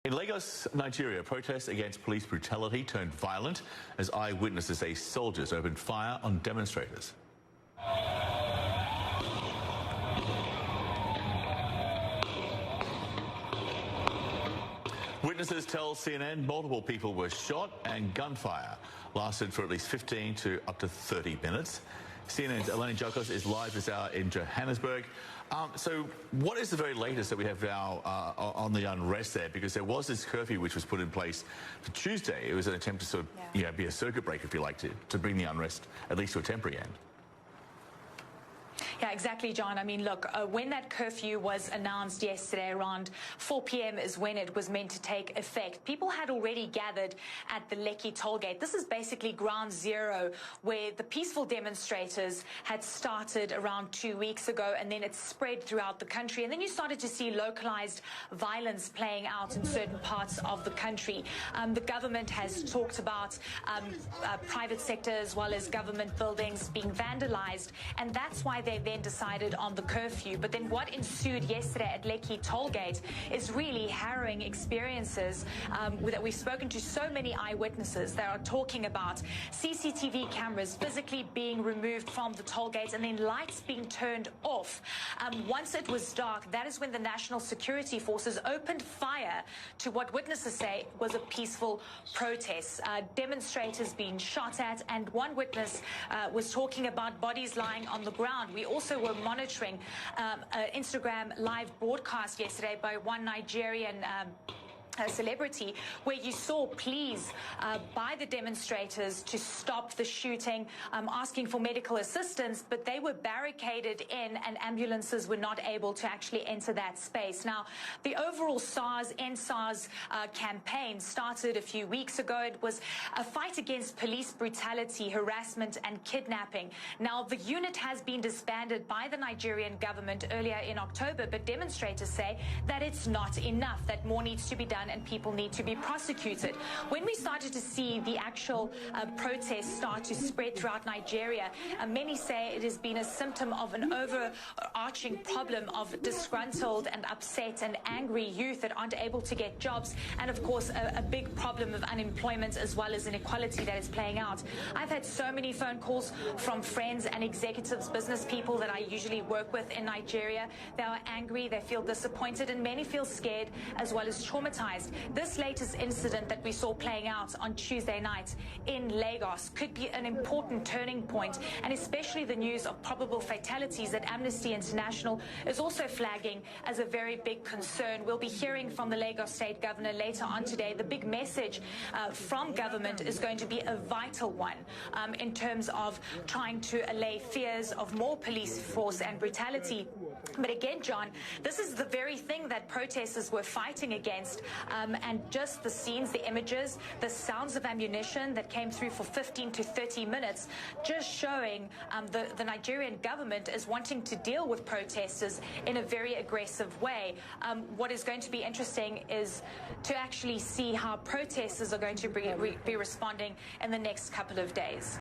In Lagos, Nigeria, protests against police brutality turned violent as eyewitnesses say soldiers opened fire on demonstrators. Witnesses tell CNN multiple people were shot and gunfire lasted for at least 15 to up to 30 minutes. CNN's Eleni Jokos is live this hour in Johannesburg. So what is the very latest that we have now on the unrest there? Because there was this curfew which was put in place for Tuesday. It was an attempt to sort of be a circuit breaker, if you like, to bring the unrest at least to a temporary end. Yeah, exactly, John. I mean, look, when that curfew was announced yesterday around 4 p.m. is when it was meant to take effect. People had already gathered at the Lekki toll gate. This is basically ground zero where the peaceful demonstrators had started around 2 weeks ago, and then it spread throughout the country. And then you started to see localized violence playing out in certain parts of the country. The government has talked about private sector as well as government buildings being vandalized, and that's why they then decided on the curfew. But then what ensued yesterday at Lekki tollgate is really harrowing experiences that we've spoken to so many eyewitnesses that are talking about CCTV cameras physically being removed from the tollgates and then lights being turned off. Once it was dark, that is when the National Security Forces opened fire to what witnesses say was a peaceful protest. Demonstrators being shot at, and one witness was talking about bodies lying on the ground. We also were monitoring an Instagram live broadcast yesterday by one Nigerian celebrity, where you saw pleas by the demonstrators to stop the shooting, asking for medical assistance, but they were barricaded in and ambulances were not able to actually enter that space. Now, the overall End SARS campaign started a few weeks ago. It was a fight against police brutality, harassment and kidnapping. Now, the unit has been disbanded by the Nigerian government earlier in October, but demonstrators say that it's not enough, that more needs to be done and people need to be prosecuted. When we started to see the actual protests start to spread throughout Nigeria, many say it has been a symptom of an overarching problem of disgruntled and upset and angry youth that aren't able to get jobs, and of course a big problem of unemployment as well as inequality that is playing out. I've had so many phone calls from friends and executives, business people that I usually work with in Nigeria. They are angry, they feel disappointed, and many feel scared as well as traumatized. This latest incident that we saw playing out on Tuesday night in Lagos could be an important turning point, and especially the news of probable fatalities that Amnesty International is also flagging as a very big concern. We'll be hearing from the Lagos State Governor later on today. The big message from government is going to be a vital one in terms of trying to allay fears of more police force and brutality. But again, John, this is the very thing that protesters were fighting against. And just the scenes, the images, the sounds of ammunition that came through for 15 to 30 minutes, just showing the Nigerian government is wanting to deal with protesters in a very aggressive way. What is going to be interesting is to actually see how protesters are going to be responding in the next couple of days.